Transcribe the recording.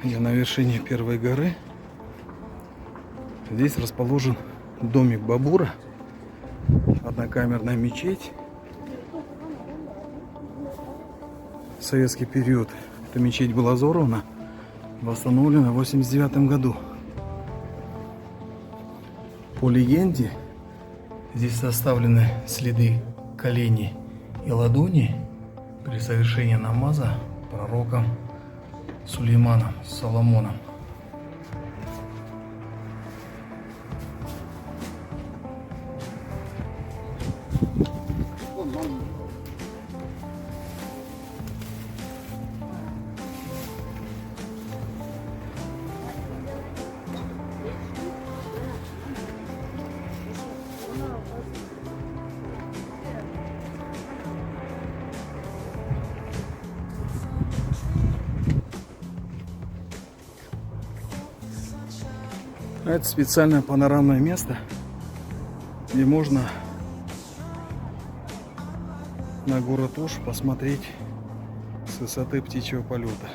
Я на вершине первой горы. Здесь расположен домик Бабура, однокамерная мечеть. В советский период эта мечеть была взорвана, восстановлена в 1989 году. По легенде, здесь составлены следы коленей и ладоней при совершении намаза пророком Сулейманом, Соломоном. Это специальное панорамное место, где можно на город Ош посмотреть с высоты птичьего полета.